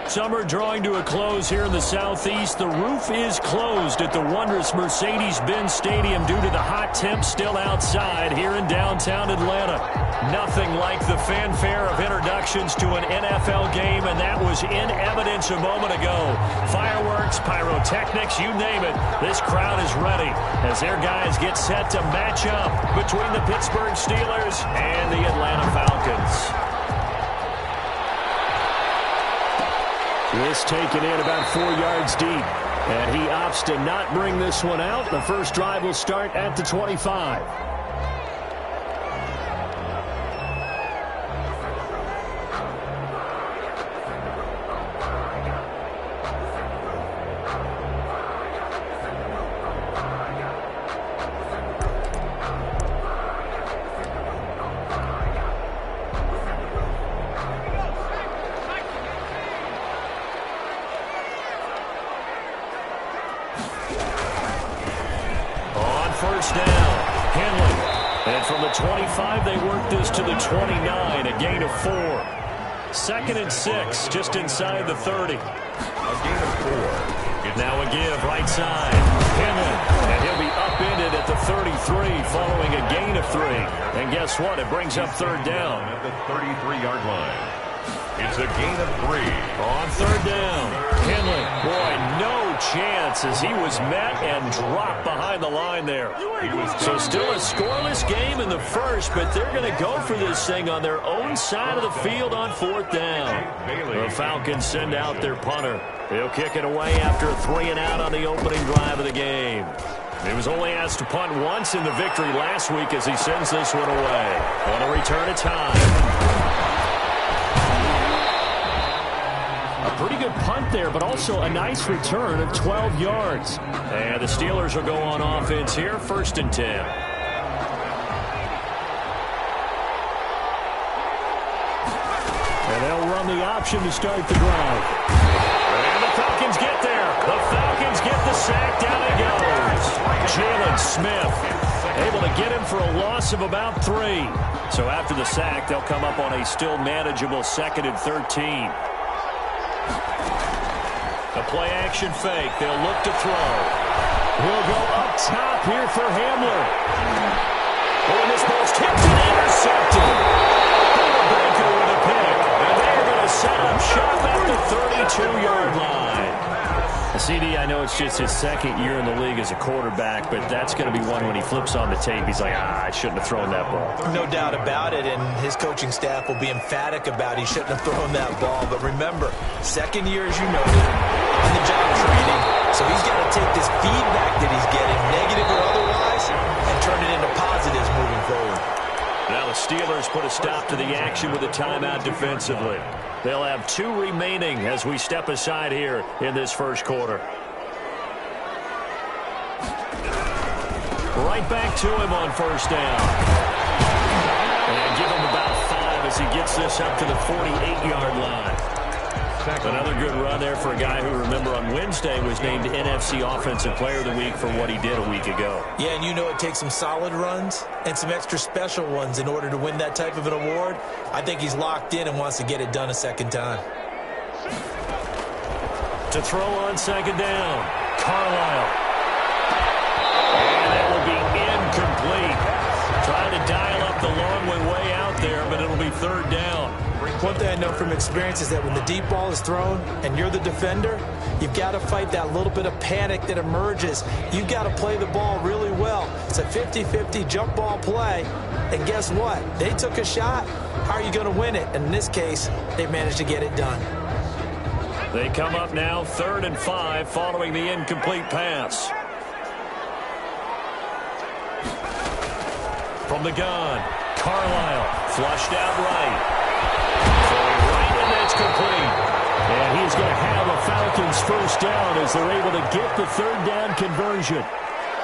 Summer drawing to a close here in the Southeast. The roof is closed at the wondrous Mercedes-Benz Stadium due to the hot temps still outside here in downtown Atlanta. Nothing like the fanfare of introductions to an NFL game, and that was in evidence a moment ago. Fireworks, pyrotechnics, you name it. This crowd is ready as their guys get set to match up between the Pittsburgh Steelers and the Atlanta Falcons. This taken in about 4 yards deep, and he opts to not bring this one out. The first drive will start at the 25. First down, Henley. And from the 25, they work this to the 29, a gain of 4. 2nd and 6, just inside the 30. A gain of 4. Now a give, right side. Henley, and he'll be upended at the 33 following a gain of 3. And guess what? It brings up 3rd down. At the 33-yard line. It's a gain of 3. On 3rd down, Henley. Boy, no chance as he was met and dropped behind the line there. So still a scoreless game in the first, but they're going to go for this thing on their own side of the field on 4th down. The Falcons send out their punter. He'll kick it away after a 3-and-out on the opening drive of the game. He was only asked to punt once in the victory last week as he sends this one away. On a return of time. Pretty good punt there, but also a nice return of 12 yards. And the Steelers will go on offense here, 1st and 10. And they'll run the option to start the drive. And the Falcons get there. The Falcons get the sack. Down it goes. Jalen Smith able to get him for a loss of about 3. So after the sack, they'll come up on a still manageable 2nd and 13. A play-action fake. They'll look to throw. He'll go up top here for Hamler. Oh, and this ball's tipped and intercepted. Baker with a pick. And they're going to set up shop at the 32-yard line. CD, I know it's just his 2nd year in the league as a quarterback, but that's going to be one when he flips on the tape. He's like, I shouldn't have thrown that ball. No doubt about it, and his coaching staff will be emphatic about he shouldn't have thrown that ball. But remember, 2nd year, as you noted, on the job training, so he's got to take this feedback that he's getting, negative or otherwise, and turn it into positives moving forward. Now the Steelers put a stop to the action with a timeout defensively. They'll have 2 remaining as we step aside here in this first quarter. Right back to him on 1st down. And give him about 5 as he gets this up to the 48-yard line. Another good run there for a guy who, remember, on Wednesday was named NFC Offensive Player of the Week for what he did a week ago. Yeah, and you know it takes some solid runs and some extra special ones in order to win that type of an award. I think he's locked in and wants to get it done a 2nd time. To throw on 2nd down, Carlisle. And that will be incomplete. Trying to dial up the long way out there, but it'll be 3rd down. One thing I know from experience is that when the deep ball is thrown and you're the defender, you've got to fight that little bit of panic that emerges. You've got to play the ball really well. It's a 50-50 jump ball play. And guess what? They took a shot. How are you going to win it? And in this case, they managed to get it done. They come up now 3rd and 5 following the incomplete pass. From the gun, Carlisle flushed out right. It's complete. And he's going to have a Falcons 1st down as they're able to get the 3rd down conversion.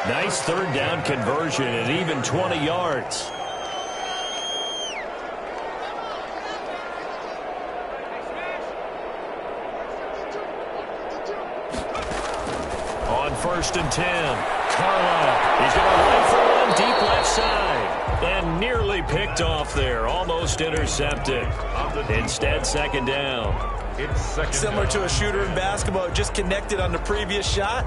Nice 3rd down conversion at even 20 yards. On 1st and 10, Carlisle. He's going to rifle one deep left side. And nearly picked off there. Almost intercepted. Instead, 2nd down. It's second Similar down. to a shooter in basketball, just connected on the previous shot.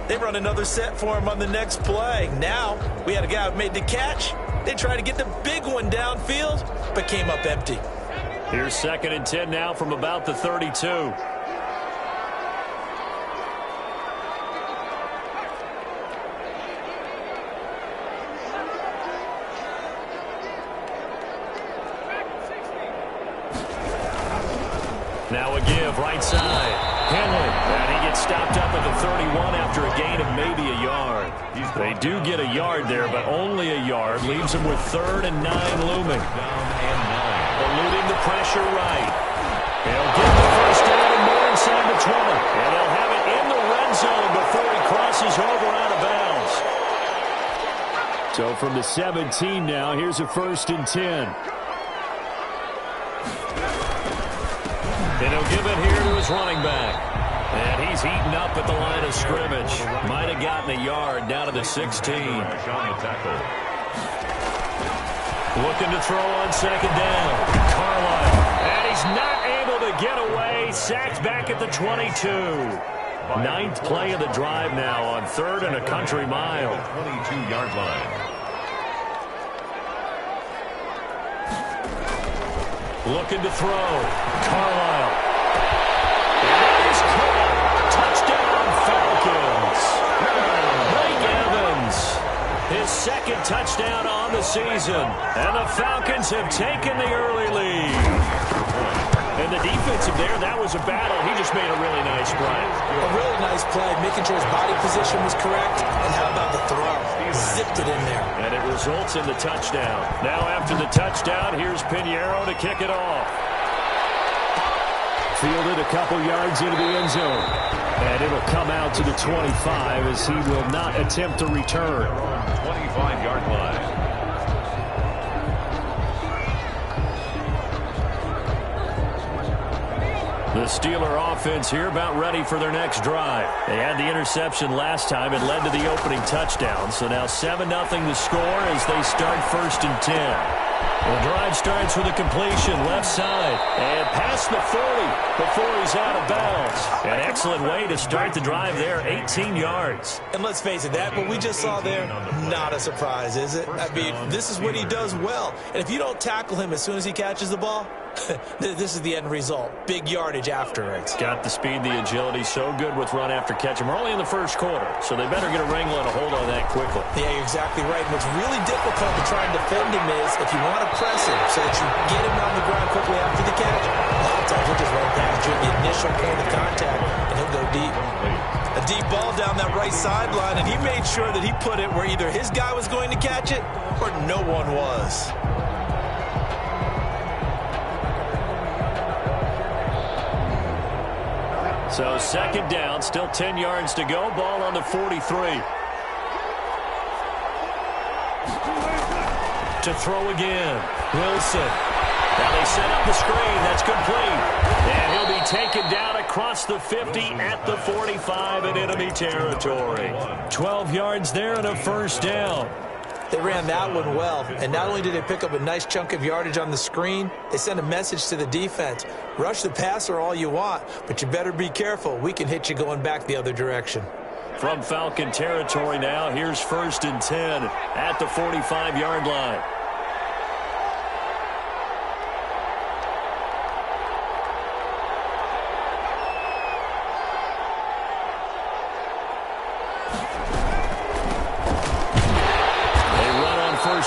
They run another set for him on the next play. Now, we had a guy who made the catch. They tried to get the big one downfield, but came up empty. Here's 2nd and 10 now from about the 32. Now a give, right side. Henley, and he gets stopped up at the 31 after a gain of maybe a yard. They do get a yard there, but only a yard. Leaves them with 3rd and 9 looming. Eluding the pressure right. They'll get the first down and more inside the 20. And they'll have it in the red zone before he crosses over out of bounds. So from the 17 now, here's a 1st and 10. And he'll give it here to his running back. And he's eaten up at the line of scrimmage. Might have gotten a yard down to the 16. Looking to throw on 2nd down. Carlisle. And he's not able to get away. Sacked back at the 22. 9th play of the drive now on 3rd and a country mile. 22-yard line. Looking to throw. Carlisle. And that is caught. Touchdown, Falcons. Mike Evans. His 2nd touchdown on the season. And the Falcons have taken the early lead. And the defensive there, that was a battle. He just made a really nice play. A really nice play, making sure his body position was correct. And how about the throw? Zipped it in there. And it results in the touchdown. Now after the touchdown, here's Pinheiro to kick it off. Fielded a couple yards into the end zone. And it'll come out to the 25 as he will not attempt to return. 25-yard line. The Steeler offense here about ready for their next drive. They had the interception last time. It led to the opening touchdown. So now 7-0 the score as they start 1st and 10. The drive starts with a completion left side and past the 40 before he's out of bounds. An excellent way to start the drive there, 18 yards. And let's face it, that what we just saw there, not a surprise, is it? I mean, this is what he does well. And if you don't tackle him as soon as he catches the ball, this is the end result. Big yardage after it. Got the speed, the agility, so good with run after catch. And we're only in the first quarter, so they better get a wrangle and a hold on that quickly. Yeah, you're exactly right. And what's really difficult to try and defend him is if you want to press him so that you get him on the ground quickly after the catch, a lot of times he'll just run past you at the initial point of contact, and he'll go deep. A deep ball down that right sideline, and he made sure that he put it where either his guy was going to catch it or no one was. So 2nd down, still 10 yards to go. Ball on the 43. To throw again. Wilson. Now they set up the screen. That's complete. And he'll be taken down across the 50 at the 45 in enemy territory. 12 yards there and a 1st down. They ran that one well, and not only did they pick up a nice chunk of yardage on the screen, they sent a message to the defense. Rush the passer all you want, but you better be careful. We can hit you going back the other direction. From Falcon territory now, here's 1st and 10 at the 45-yard line.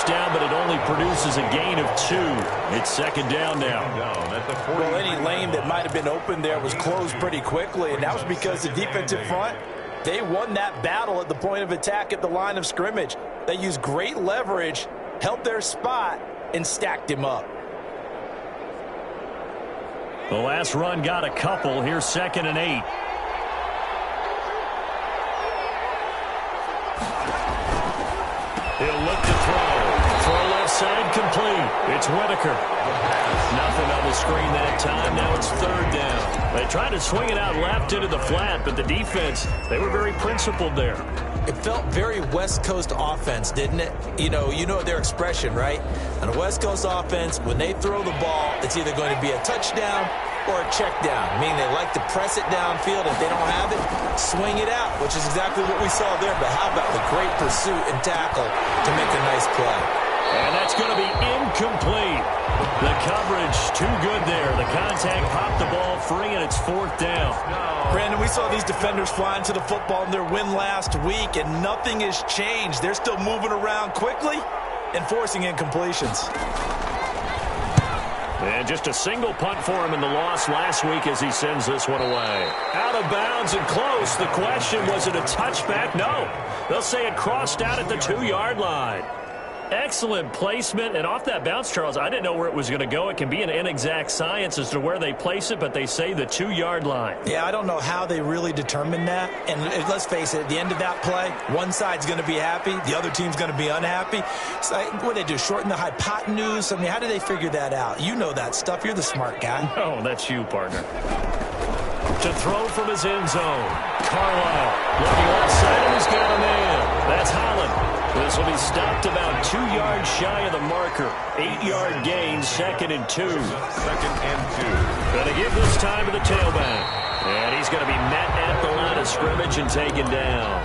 Down, but it only produces a gain of 2. It's 2nd down now. Well, any lane that might have been open there was closed pretty quickly, and that was because the defensive front, they won that battle at the point of attack at the line of scrimmage. They used great leverage, held their spot, and stacked him up. The last run got a couple. Here's 2nd and 8. He'll look to throw. Throw left side complete. It's Whitaker. Nothing on the screen that time. Now it's 3rd down. They tried to swing it out left into the flat, but the defense, they were very principled there. It felt very West Coast offense, didn't it? You know their expression, right? On a West Coast offense, when they throw the ball, it's either going to be a touchdown or a check down, meaning they like to press it downfield. If they don't have it, swing it out, which is exactly what we saw there. But how about the great pursuit and tackle to make a nice play? And that's going to be incomplete. The coverage too good there. The contact popped the ball free, and it's 4th down. Brandon, we saw these defenders flying to the football in their win last week, and nothing has changed. They're still moving around quickly and forcing incompletions. And just a single punt for him in the loss last week as he sends this one away. Out of bounds and close. The question, was it a touchback? No. They'll say it crossed out at the 2-yard line. Excellent placement, and off that bounce, Charles, I didn't know where it was going to go. It can be an inexact science as to where they place it, but they say the 2-yard line. Yeah, I don't know how they really determine that. And let's face it, at the end of that play, one side's going to be happy, the other team's going to be unhappy. So what do they do, shorten the hypotenuse? I mean, how do they figure that out? You know that stuff. You're the smart guy. Oh, that's you, partner. To throw from his end zone. Carlisle looking outside, and he's got a man. That's Holland. This will be stopped about 2 yards shy of the marker. 8-yard gain, 2nd and 2. 2nd and 2. Going to give this time to the tailback. And he's going to be met at the line of scrimmage and taken down.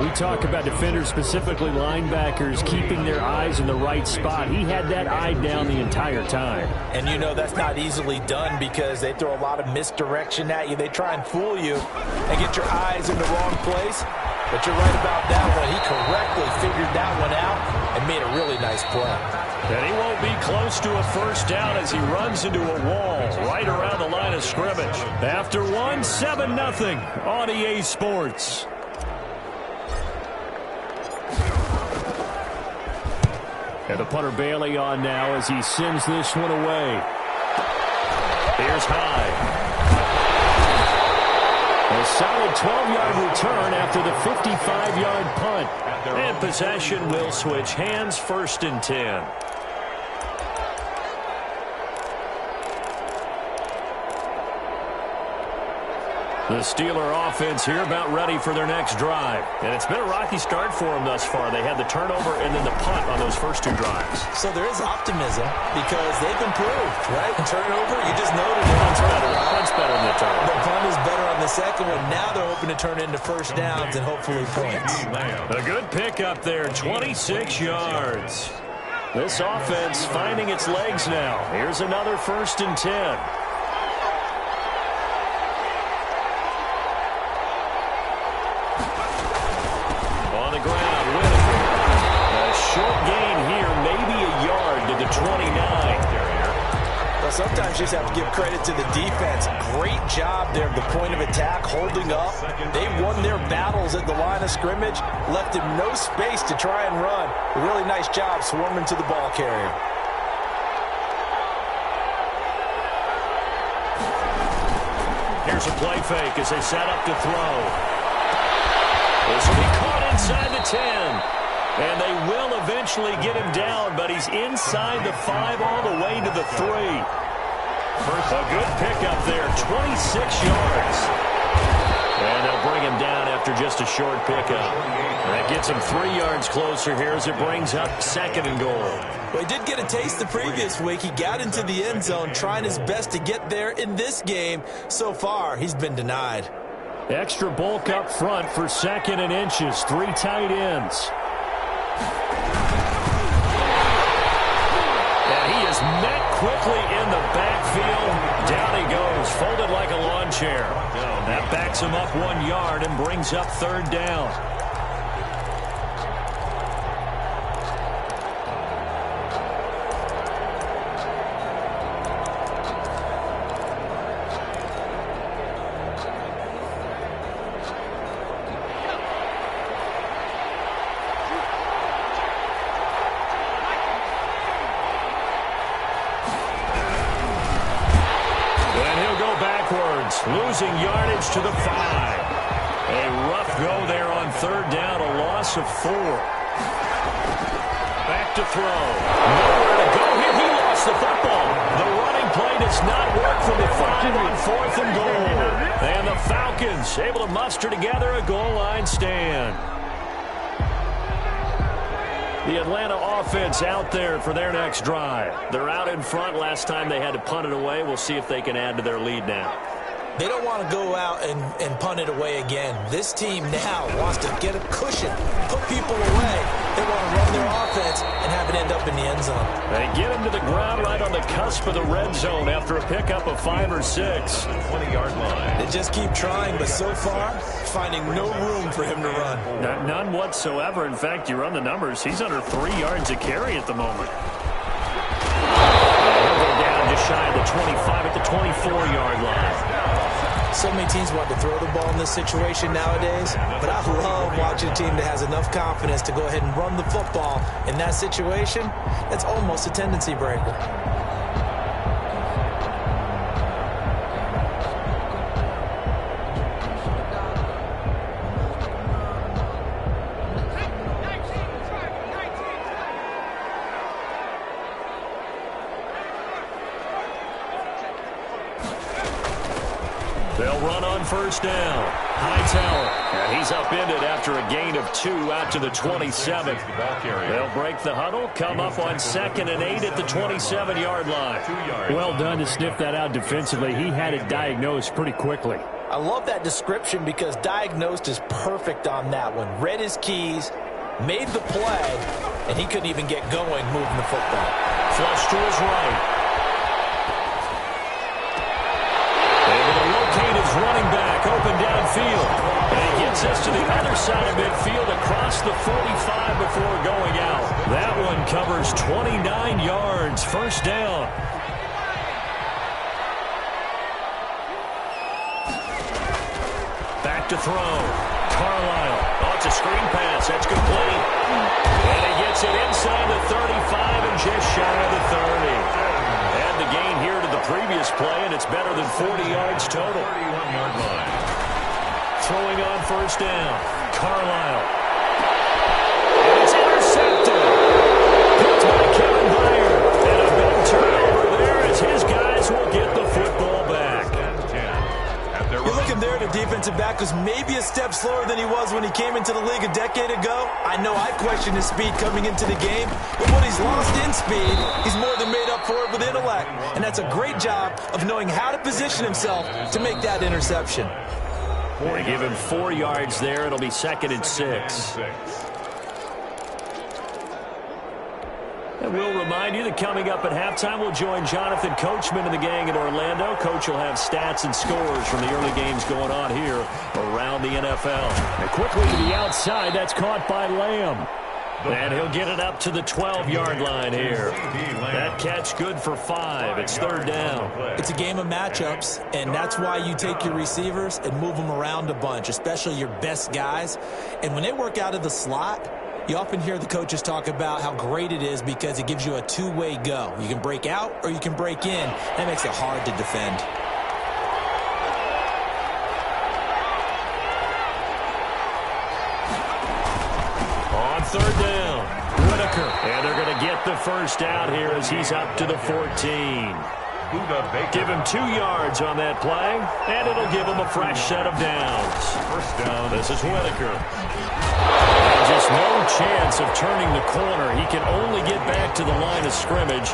We talk about defenders, specifically linebackers, keeping their eyes in the right spot. He had that eye down the entire time. And you know that's not easily done because they throw a lot of misdirection at you. They try and fool you and get your eyes in the wrong place. But you're right about that one. He correctly figured that one out and made a really nice play. And he won't be close to a first down as he runs into a wall right around the line of scrimmage. After 7-0 on EA Sports. And the punter Bailey on now as he sends this one away. Here's Hyde. A solid 12-yard return after the 55-yard punt. And possession will switch hands, 1st and 10. The Steeler offense here about ready for their next drive. And it's been a rocky start for them thus far. They had the turnover and then the punt on those first 2 drives. So there is optimism because they've improved, right? Turnover, you just noted it. Punt's better than the turnover. The punt is better on the second one. Now they're hoping to turn into first downs and hopefully points. A good pickup there, 26 yards. This offense finding its legs now. Here's another 1st and 10. Short gain here, maybe a yard to the 29. Well, sometimes you just have to give credit to the defense. Great job there at the point of attack, holding up. They won their battles at the line of scrimmage, left him no space to try and run. A really nice job swarming to the ball carrier. Here's a play fake as they set up to throw. This will be caught inside the 10. And they will eventually get him down, but he's inside the 5 all the way to the 3. A good pickup there, 26 yards. And they'll bring him down after just a short pickup. That gets him 3 yards closer here as it brings up 2nd and goal. Well, he did get a taste the previous week. He got into the end zone, trying his best to get there in this game. So far, he's been denied. Extra bulk up front for 2nd and inches. 3 tight ends. And he is met quickly in the backfield. Down he goes, folded like a lawn chair. That backs him up 1 yard and brings up 3rd down. Losing yardage to the 5. A rough go there on 3rd down, a loss of 4. Back to throw. Nowhere to go here. He lost the football. The running play does not work from the 5 on 4th and goal. And the Falcons able to muster together a goal line stand. The Atlanta offense out there for their next drive. They're out in front. Last time they had to punt it away. We'll see if they can add to their lead now. They don't want to go out and punt it away again. This team now wants to get a cushion, put people away. They want to run their offense and have it end up in the end zone. They get him to the ground right on the cusp of the red zone after a pickup of 5 or 6. 20-yard line. They just keep trying, but so far, finding no room for him to run. None whatsoever. In fact, you run the numbers. He's under 3 yards a carry at the moment. He'll go down just shy of the 25 at the 24-yard line. So many teams want to throw the ball in this situation nowadays, but I love watching a team that has enough confidence to go ahead and run the football in that situation. That's almost a tendency breaker. They'll run on first down. Hightower. And he's upended after a gain of 2 out to the 27. They'll break the huddle, come up on 2nd and 8 at the 27-yard line. Well done to sniff that out defensively. He had it diagnosed pretty quickly. I love that description because diagnosed is perfect on that one. Read his keys, made the play, and he couldn't even get going moving the football. Flush to his right. Running back open downfield. And he gets us to the other side of midfield across the 45 before going out. That one covers 29 yards. First down. Back to throw. Carlisle. Oh, it's a screen pass. That's complete. And he gets it inside the 35 and just shy of the 30. And the gain here to the previous play, and it's better than 40 yards total. 31-yard line. Throwing on first down. Carlisle. And it's intercepted. Picked by Kevin Byard. And a big turnover there as his guys will get the football back. You're looking there at a defensive back who's maybe a step slower than he was when he came into the league a decade ago. I know I questioned his speed coming into the game, but what he's lost in speed, he's more than made up for it with intellect. And that's a great job of knowing how to position himself to make that interception. They give him 4 yards there. It'll be 2nd and 6. And we'll remind you that coming up at halftime, we'll join Jonathan Coachman and the gang in Orlando. Coach will have stats and scores from the early games going on here around the NFL. And quickly to the outside, that's caught by Lamb. And he'll get it up to the 12-yard line here. That catch good for 5. It's 3rd down. It's a game of matchups, and that's why you take your receivers and move them around a bunch, especially your best guys. And when they work out of the slot, you often hear the coaches talk about how great it is because it gives you a two-way go. You can break out or you can break in. That makes it hard to defend. On 3rd down, Whitaker. And they're going to get the first out here as he's up to the 14. Give him 2 yards on that play, and it'll give him a fresh set of downs. First down. This is Whitaker. And just no chance of turning the corner. He can only get back to the line of scrimmage.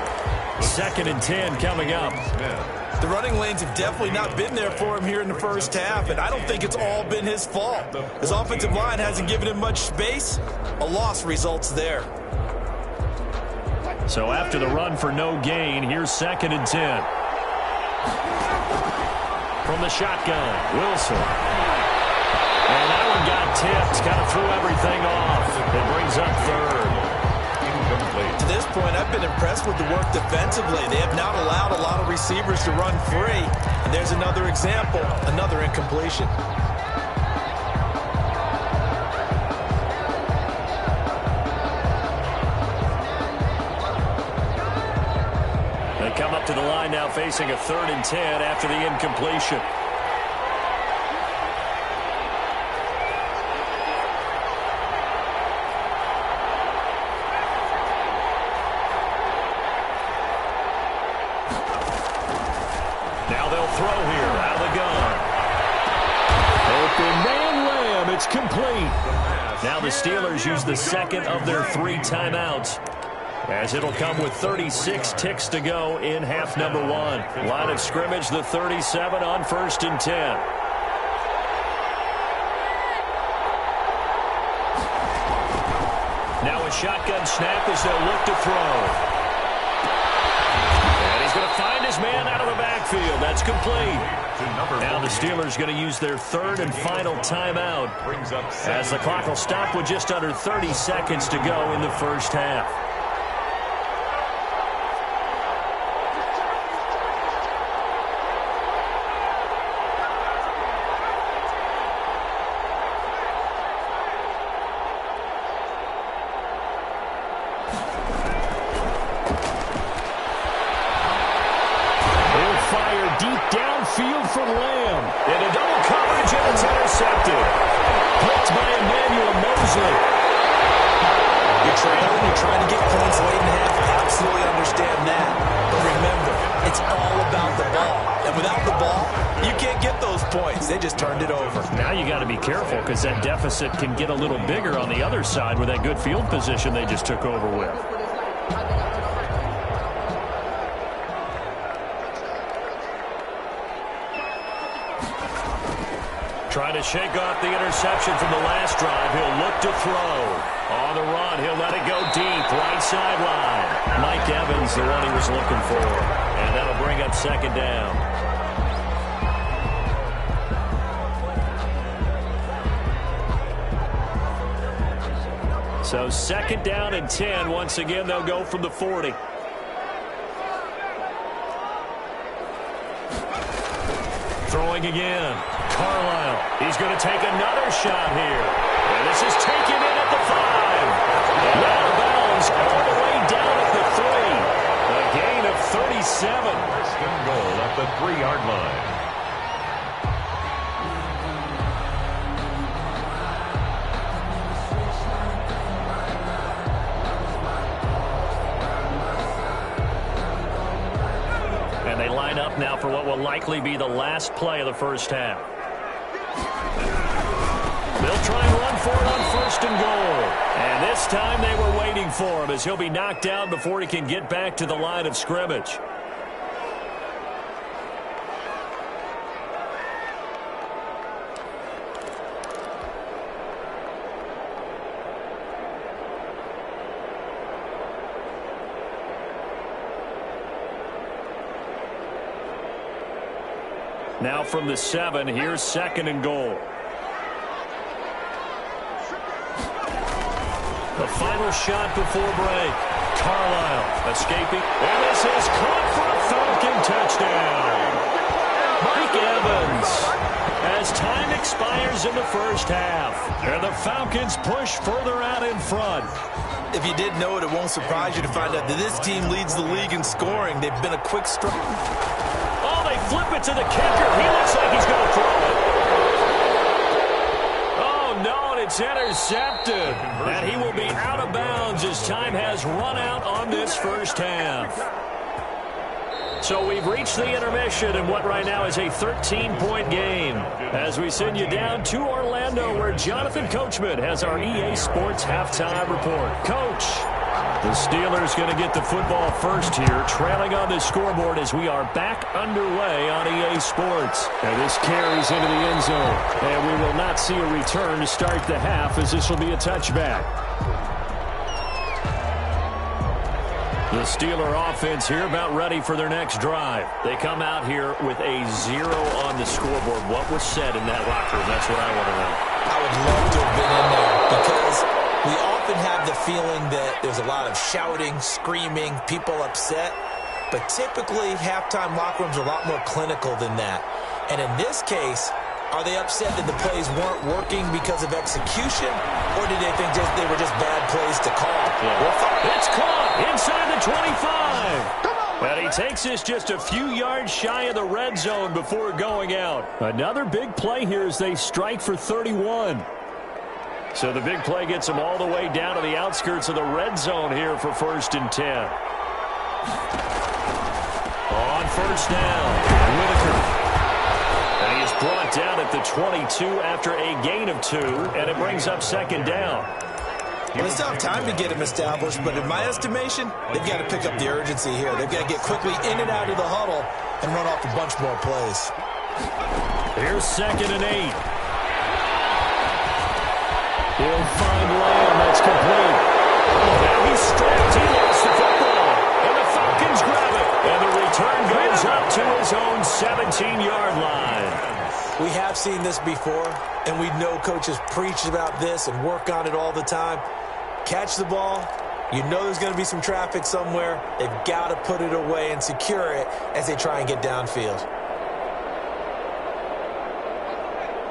2nd and 10 coming up. The running lanes have definitely not been there for him here in the first half, and I don't think it's all been his fault. His offensive line hasn't given him much space. A loss results there. So after the run for no gain, here's 2nd and 10. From the shotgun, Wilson. And that one got tipped, kind of threw everything off. It brings up 3rd. To this point, I've been impressed with the work defensively. They have not allowed a lot of receivers to run free. And there's another example, another incompletion. They come up to the line now facing a 3rd and 10 after the incompletion. Now they'll throw here out of the gun. Open man Lamb. It's complete. Now the Steelers use the second of their 3 timeouts, as it'll come with 36 ticks to go in half number 1. Line of scrimmage, the 37 on 1st and 10. Now a shotgun snap as they'll look to throw. And he's going to find his man out of the backfield. That's complete. Now the Steelers going to use their 3rd and final timeout, as the clock will stop with just under 30 seconds to go in the first half. Field for Lamb. Into double coverage, and it's intercepted. Blitzed by Emmanuel Mosley. You're trailing, you're trying to get points late in the half. Absolutely understand that. But remember, it's all about the ball. And without the ball, you can't get those points. They just turned it over. Now you got to be careful, because that deficit can get a little bigger on the other side with that good field position they just took over with. Trying to shake off the interception from the last drive. He'll look to throw. On the run, he'll let it go deep. Right sideline. Mike Evans, the one he was looking for. And that'll bring up 2nd down. So 2nd down and 10. Once again, they'll go from the 40. Throwing again. Carlisle. He's going to take another shot here. And this is taken in at the 5. And out of bounds all the way down at the 3. A gain of 37. First and goal at the 3-yard line. And they line up now for what will likely be the last play of the first half. They'll try and run for it on 1st and goal. And this time they were waiting for him, as he'll be knocked down before he can get back to the line of scrimmage. Now from the 7, here's 2nd and goal. The final shot before break. Carlisle escaping. And this is caught for a Falcon touchdown. Mike Evans, as time expires in the first half. And the Falcons push further out in front. If you didn't know it, it won't surprise you to find out that this team leads the league in scoring. They've been a quick strike. Oh, they flip it to the kicker. He looks like he's going to throw it. Oh, no, and it's intercepted. And he will be out of bounds as time has run out on this first half. So we've reached the intermission in what right now is a 13-point game, as we send you down to Orlando, where Jonathan Coachman has our EA Sports halftime report. Coach, the Steelers going to get the football first here, trailing on the scoreboard as we are back underway on EA Sports. And this carries into the end zone, and we will not see a return to start the half, as this will be a touchback. The Steeler offense here about ready for their next drive. They come out here with a 0 on the scoreboard. What was said in that locker room? That's what I want to know. I would love to have been in there, because we often have the feeling that there's a lot of shouting, screaming, people upset. But typically, halftime locker rooms are a lot more clinical than that. And in this case, are they upset that the plays weren't working because of execution, or did they think they were just bad plays to call? Yeah. It's caught inside the 25. And he takes this just a few yards shy of the red zone before going out. Another big play here as they strike for 31. So the big play gets them all the way down to the outskirts of the red zone here for 1st and 10. On 1st down, Whitaker. And he is brought down at the 22 after a gain of 2, and it brings up second down. Well, they still have time to get him established, but in my estimation, they've got to pick up the urgency here. They've got to get quickly in and out of the huddle and run off a bunch more plays. Here's 2nd and 8. He'll find Lamb. That's complete. Now he's stripped. He lost the football. And the Falcons grab it. And the return goes up to his own 17-yard line. We have seen this before, and we know coaches preach about this and work on it all the time. Catch the ball. You know there's going to be some traffic somewhere. They've got to put it away and secure it as they try and get downfield.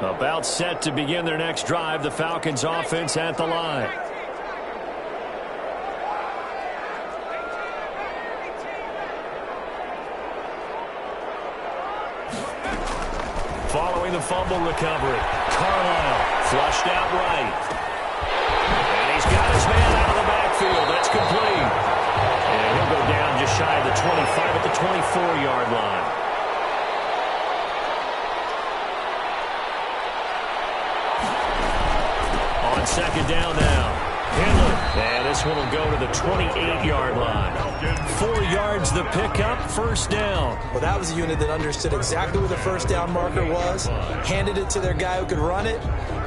About set to begin their next drive, the Falcons offense at the line. Following the fumble recovery, Carlisle flushed out right. And he's got his man out of the backfield. That's complete. And he'll go down just shy of the 25 at the 24-yard line. On second down now. Henley. And this one will go to the 28-yard line. 4 yards the pickup, first down. Well, that was a unit that understood exactly where the first down marker was, handed it to their guy who could run it,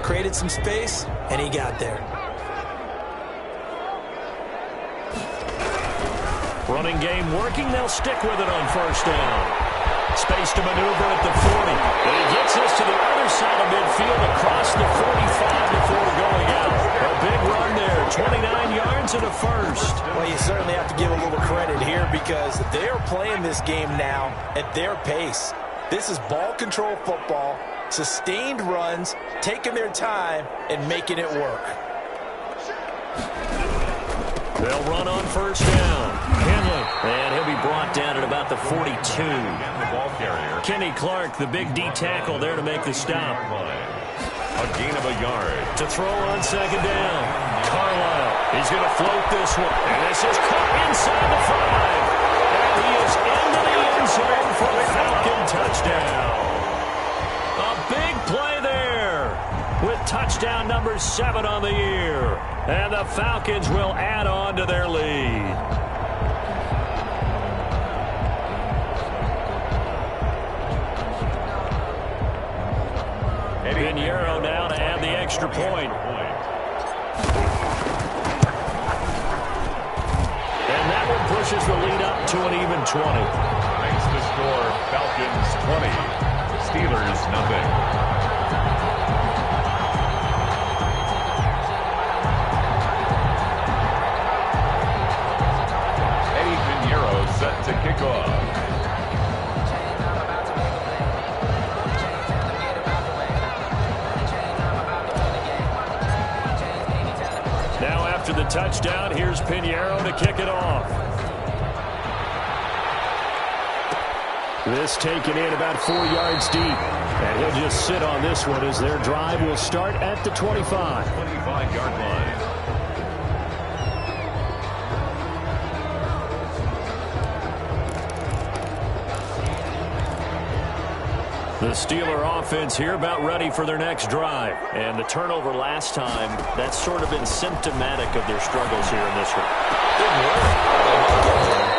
created some space, and he got there. Running game working. They'll stick with it on first down. Space to maneuver at the 40. And he gets this to the other side of midfield across the 45 before going out. A big run there, 29 yards and a first. Well, you certainly have to give a little credit here because they're playing this game now at their pace. This is ball control football, sustained runs, taking their time, and making it work. They'll run on first down. Henley. And he'll be brought down at about the 42. The ball carrier. Kenny Clark, the big D tackle there to make the stop. A gain of a yard. To throw on second down. Carlisle. He's going to float this one. And this is caught inside the 5. And he is into the end zone for a Falcon touchdown. A big play there with touchdown number 7 on the year. And the Falcons will add on to their lead. Pinheiro now to add the extra point. And that one pushes the lead up to an even 20. Makes the score Falcons 20. Steelers nothing. Eddie Pinheiro set to kick off. After the touchdown, here's Pinheiro to kick it off. This taken in about 4 yards deep. And he'll just sit on this one as their drive will start at the 25. 25-yard line. The Steeler offense here about ready for their next drive. And the turnover last time, that's sort of been symptomatic of their struggles here in this one. Good work.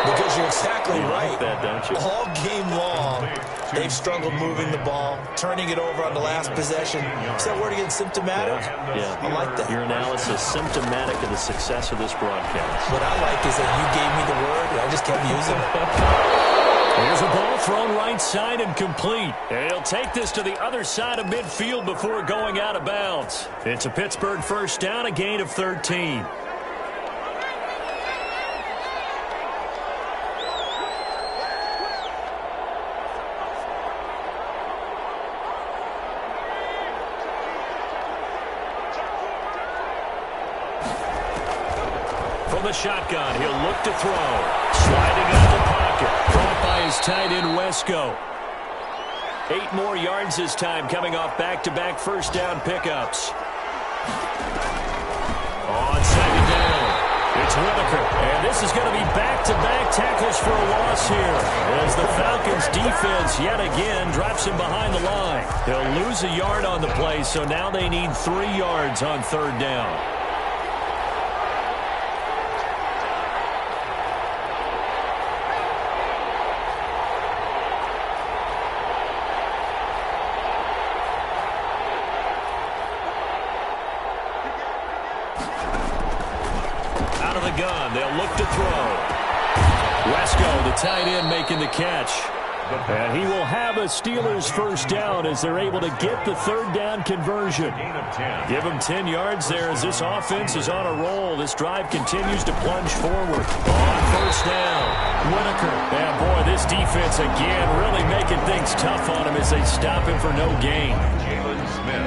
Because you're exactly right. Like that, don't you? All game long, they've struggled moving the ball, turning it over on the last possession. Is that word again, symptomatic? Yeah. I like that. Your analysis symptomatic of the success of this broadcast. What I like is that you gave me the word, and I just kept using it. There's a ball thrown right side and complete. And he'll take this to the other side of midfield before going out of bounds. It's a Pittsburgh first down, a gain of 13. From the shotgun, he'll look to throw. Sliding out of the pocket. Caught by his tight end, Wesco. 8 more yards this time coming off back-to-back first down pickups. On second down, it's Whitaker. And this is going to be back-to-back tackles for a loss here as the Falcons defense yet again drops him behind the line. He'll lose a yard on the play, so now they need 3 yards on third down. Out of the gun, they'll look to throw. Wesco, the tight end, making the catch. And he will have a Steelers first down as they're able to get the third down conversion. Give him 10 yards there as this offense is on a roll. This drive continues to plunge forward. On first down, Whitaker. And boy, this defense again really making things tough on him as they stop him for no gain.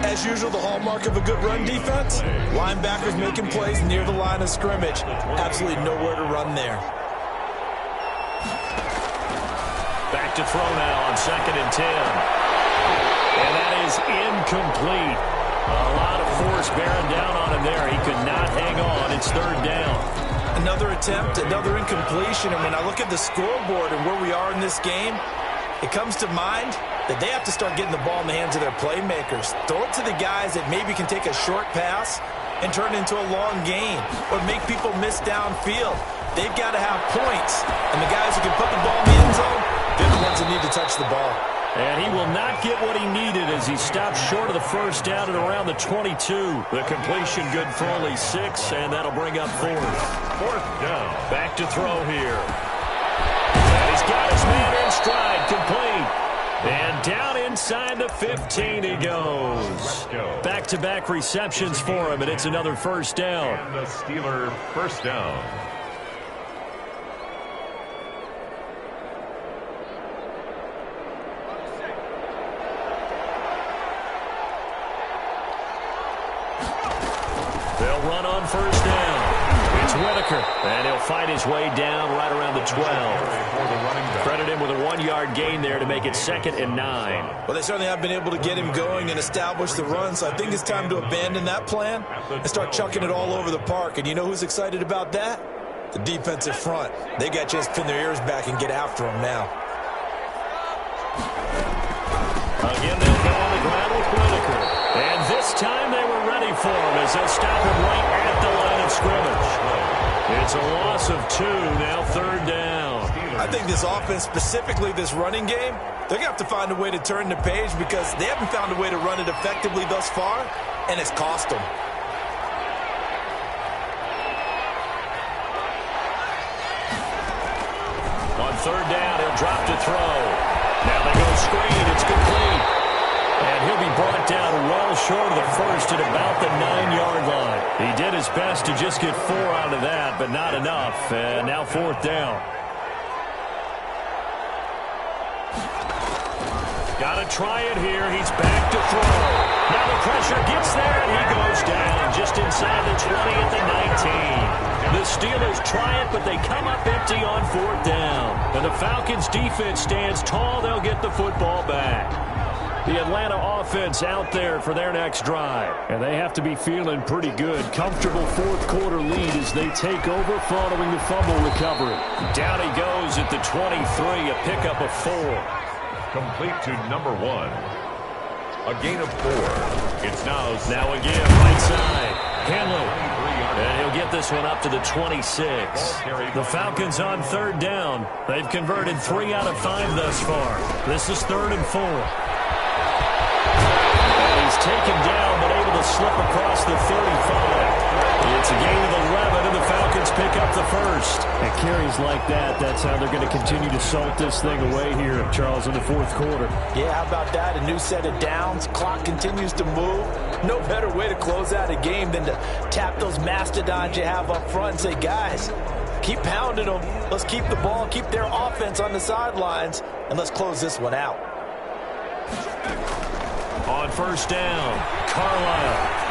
As usual, the hallmark of a good run defense, linebackers making plays near the line of scrimmage. Absolutely nowhere to run there. Back to throw now on 2nd and 10. And that is incomplete. A lot of force bearing down on him there. He could not hang on. It's third down. Another attempt, another incompletion. And when I look at the scoreboard and where we are in this game, it comes to mind that they have to start getting the ball in the hands of their playmakers. Throw it to the guys that maybe can take a short pass and turn it into a long gain or make people miss downfield. They've got to have points. And the guys who can put the ball in the end zone, they're the ones that need to touch the ball. And he will not get what he needed as he stops short of the first down at around the 22. The completion good for only 6, and that'll bring up 4th. 4th down. Back to throw here. And he's got his man in stride, complete. And down inside the 15 he goes. Back-to-back receptions for him, and it's another first down. And the Steeler first down. They'll run on first down. It's Whitaker, and he'll fight his way down right around the 12. Credit him with a 1-yard gain there to make it 2nd and 9. Well, they certainly have been able to get him going and establish the run, so I think it's time to abandon that plan and start chucking it all over the park. And you know who's excited about that? The defensive front. They got a chance to pin their ears back and get after him now. Again, they'll go on the ground with Whitaker. And this time they were ready for him as they'll stop him right at the line of scrimmage. It's a loss of 2, now third down. I think this offense, specifically this running game, they're going to have to find a way to turn the page because they haven't found a way to run it effectively thus far, and it's cost them. On third down, he'll drop to throw. Now they go screen, it's complete. And he'll be brought down well short of the first at about the 9-yard line. He did his best to just get 4 out of that, but not enough. And now 4th down. Got to try it here. He's back to throw. Now the pressure gets there, and he goes down just inside the 20 at the 19. The Steelers try it, but they come up empty on 4th down. And the Falcons' defense stands tall. They'll get the football back. The Atlanta offense out there for their next drive. And they have to be feeling pretty good. Comfortable 4th-quarter lead as they take over following the fumble recovery. Down he goes at the 23, a pickup of 4. Complete to number 1. A gain of 4. It's now again, right side. Henley. And he'll get this one up to the 26. The Falcons on third down. They've converted 3 out of 5 thus far. This is 3rd and 4. And he's taken down, but able to slip across the 35. It's a gain of 11, and the Falcons pick up the first. And carries like that, that's how they're going to continue to salt this thing away here, Charles, in the 4th quarter. Yeah, how about that? A new set of downs. Clock continues to move. No better way to close out a game than to tap those mastodons you have up front and say, guys, keep pounding them. Let's keep the ball, keep their offense on the sidelines, and let's close this one out. On first down, Carlisle.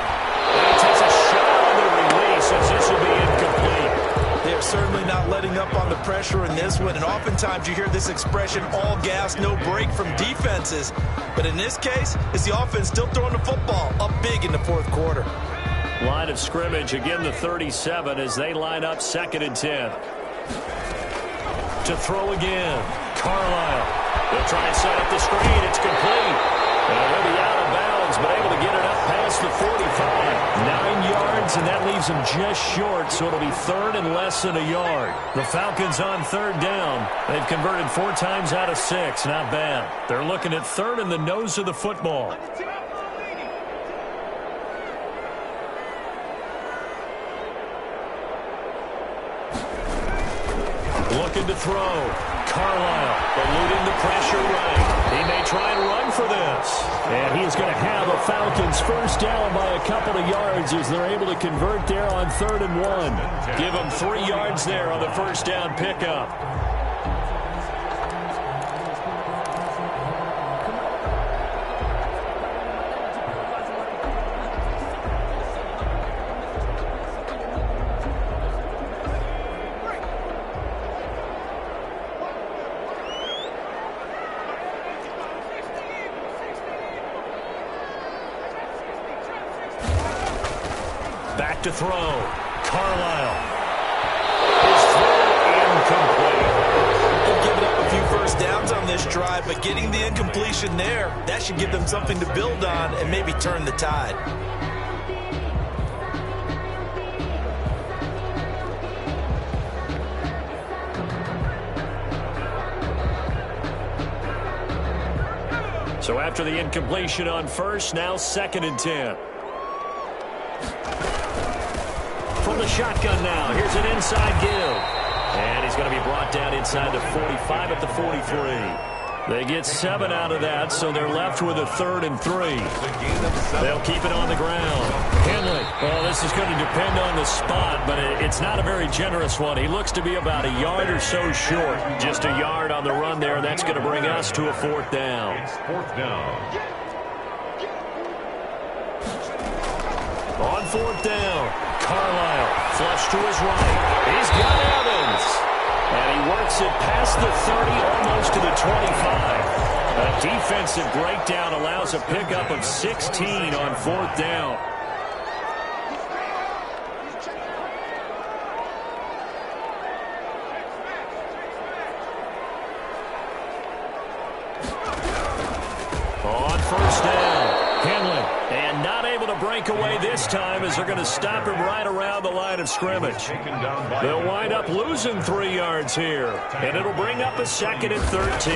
And he takes a shot on the release as this will be incomplete. They are certainly not letting up on the pressure in this one, and oftentimes you hear this expression, all gas, no break from defenses. But in this case, it's the offense still throwing the football up big in the 4th quarter. Line of scrimmage, again the 37 as they line up 2nd and 10. To throw again, Carlisle. They'll try and set up the screen. It's complete. And they'll be out of bounds and that leaves them just short, so it'll be third and less than a yard. The Falcons on third down. They've converted 4 times out of 6. Not bad. They're looking at third in the nose of the football. Looking to throw. Carlisle eluding the pressure right. He may try and run for this. And he's going to have a Falcons first down by a couple of yards as they're able to convert there on 3rd and 1. Give him 3 yards there on the first down pickup. Back to throw. Carlisle. His throw incomplete. They've given up a few first downs on this drive, but getting the incompletion there, that should give them something to build on and maybe turn the tide. So after the incompletion on first, now 2nd and 10. From the shotgun now. Here's an inside give. And he's going to be brought down inside the 45 at the 43. They get 7 out of that, so they're left with a 3rd and 3. They'll keep it on the ground. Henley. Well, this is going to depend on the spot, but it's not a very generous one. He looks to be about a yard or so short. Just a yard on the run there. That's going to bring us to a 4th down. It's 4th down. On 4th down, Carlisle flush to his right. He's got Evans. And he works it past the 30, almost to the 25. A defensive breakdown allows a pickup of 16 on 4th down. On 1st down, Henley. And not able to break away this time as they're going to stop him right around the line of scrimmage. They'll wind up losing 3 yards here. And it'll bring up a 2nd and 13.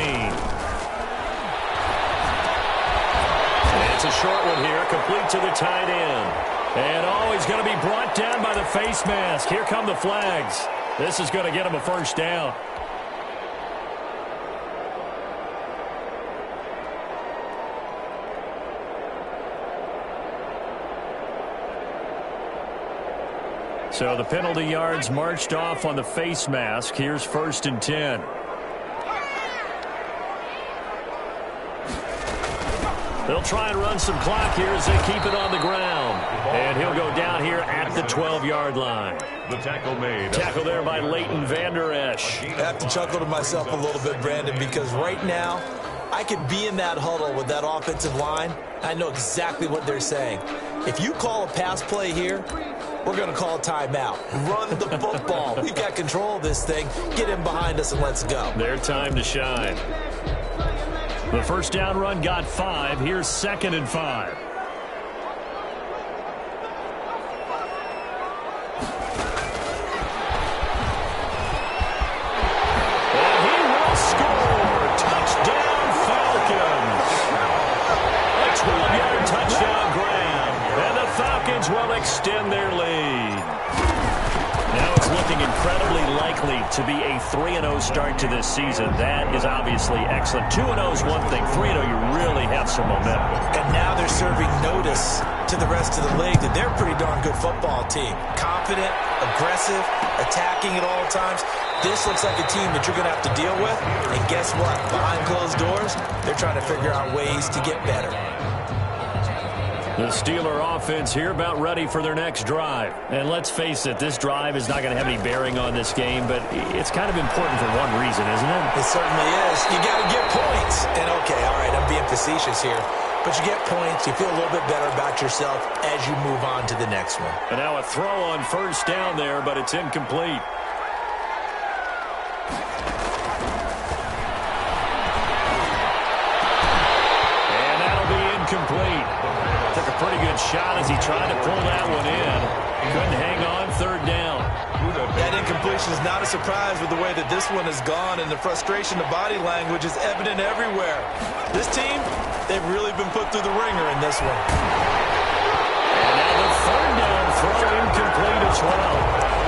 And it's a short one here, complete to the tight end. And he's going to be brought down by the face mask. Here come the flags. This is going to get him a first down. So the penalty yards marched off on the face mask. Here's 1st and 10. They'll try and run some clock here as they keep it on the ground. And he'll go down here at the 12-yard line. The tackle made. Tackle there by Leighton Vander Esch. I have to chuckle to myself a little bit, Brandon, because right now I could be in that huddle with that offensive line. I know exactly what they're saying. If you call a pass play here, we're going to call a timeout. Run the football. We've got control of this thing. Get in behind us and let's go. Their time to shine. The first down run got 5. Here's 2nd and 5. And he will score. Touchdown, Falcons. A 12-yard touchdown grab. And the Falcons will extend their lead. Now it's looking incredibly likely to be a 3-0 start to this season. That is obviously excellent. 2-0 is one thing. 3-0, you really have some momentum. And now they're serving notice to the rest of the league that they're a pretty darn good football team. Confident, aggressive, attacking at all times. This looks like a team that you're going to have to deal with. And guess what? Behind closed doors, they're trying to figure out ways to get better. The Steeler offense here about ready for their next drive. And let's face it, this drive is not going to have any bearing on this game, but it's kind of important for one reason, isn't it? It certainly is. You got to get points. And okay, all right, I'm being facetious here. But you get points, you feel a little bit better about yourself as you move on to the next one. And now a throw on first down there, but it's incomplete. And that'll be incomplete. Took a pretty good shot as he tried to pull that one in. Couldn't hang on, third down. That incompletion is not a surprise with the way that this one has gone, and the frustration, the body language is evident everywhere. This team, they've really been put through the ringer in this one. And now the third down throw incomplete as well.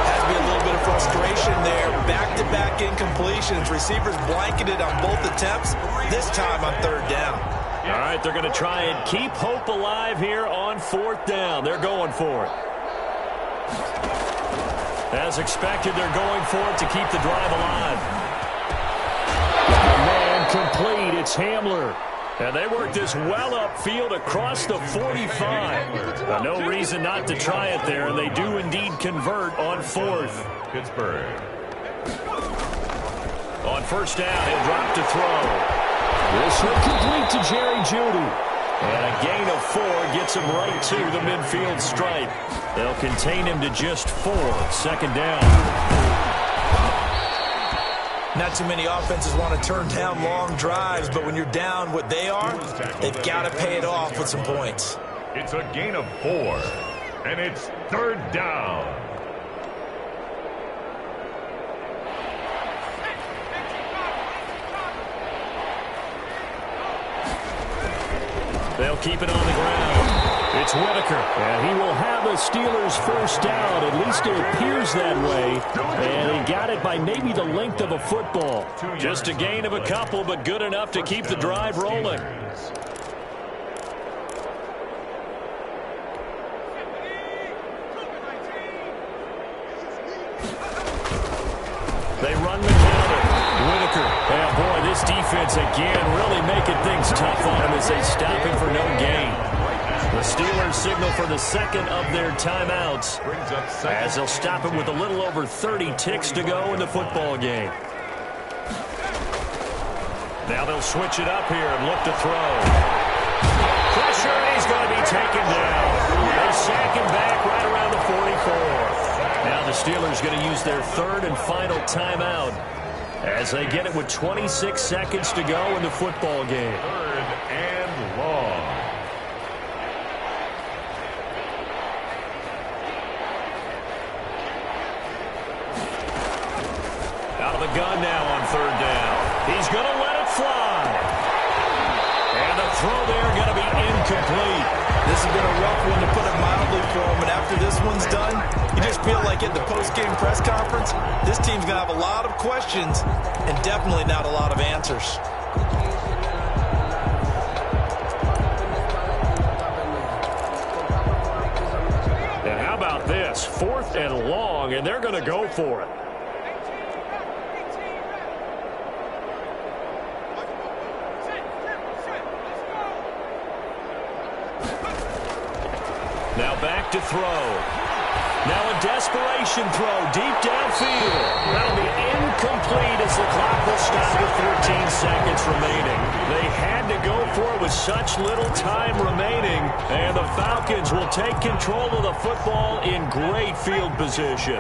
Has to be a little bit of frustration there. Back-to-back incompletions. Receivers blanketed on both attempts, this time on third down. All right, they're going to try and keep hope alive here on fourth down. They're going for it. As expected, they're going for it to keep the drive alive. Man, complete. It's Hamler. And they work this well upfield across the 45. No reason not to try it there, and they do indeed convert on fourth. Pittsburgh. On first down, he'll drop to throw. This will complete to Jerry Jeudy. And a gain of 4 gets him right to the midfield stripe. They'll contain him to just 4. Second down. Not too many offenses want to turn down long drives, but when you're down what they are, they've got to pay it off with some points. It's a gain of 4, and it's third down. They'll keep it on the ground. It's Whitaker. And he will have a Steelers first down. At least it appears that way. And he got it by maybe the length of a football. Just a gain of a couple, but good enough to keep the drive rolling. They run the counter. Whitaker. Oh, boy, this defense again really making things tough on him as they stop him for no gain. The Steelers signal for the second of their timeouts as they'll stop him with a little over 30 ticks to go in the football game. Now they'll switch it up here and look to throw. Pressure, and he's going to be taken down. They sack him back right around the 44. Now the Steelers going to use their third and final timeout as they get it with 26 seconds to go in the football game. Third and long. Out of the gun now on third down. He's going to let it fly. And the throw there going to be incomplete. This has been a rough one, to put it mildly, for him. And after this one's done, you just feel like at the post-game press conference, this team's going to have a lot of questions and definitely not a lot of answers. And how about this? Fourth and long, and they're going to go for it. Now back to throw. Now a desperation throw deep downfield. That'll be incomplete as the clock will stop with 13 seconds remaining. They had to go for it with such little time remaining, and the Falcons will take control of the football in great field position.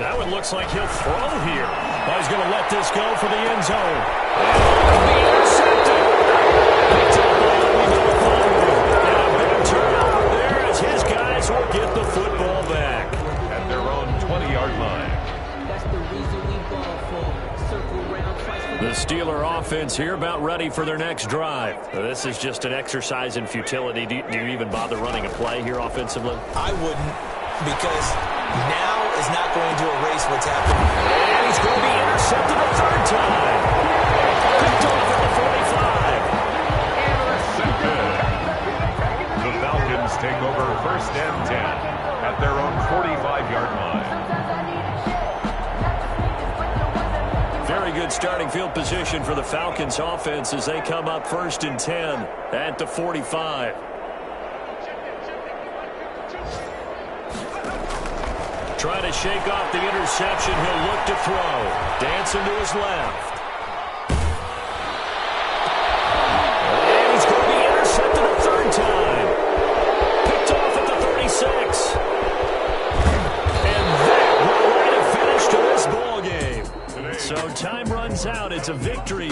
That one looks like he'll throw here. Oh, he's going to let this go for the end zone. It'll be intercepted. Picked up by and a big turnover there as his guys will get the football back. At their own 20-yard line. The Steeler offense here about ready for their next drive. This is just an exercise in futility. Do you even bother running a play here offensively? I wouldn't, because now is not going to erase what's happening. And he's going to be intercepted a third time. Picked off at the 45. Intercepted. The Falcons take over first and 10 at their own 45-yard line. Very good starting field position for the Falcons offense as they come up first and 10 at the 45. Trying to shake off the interception. He'll look to throw. Dancing to his left. And he's going to be intercepted a third time. Picked off at the 36. And that will write a finish to this ball game. So time runs out. It's a victory.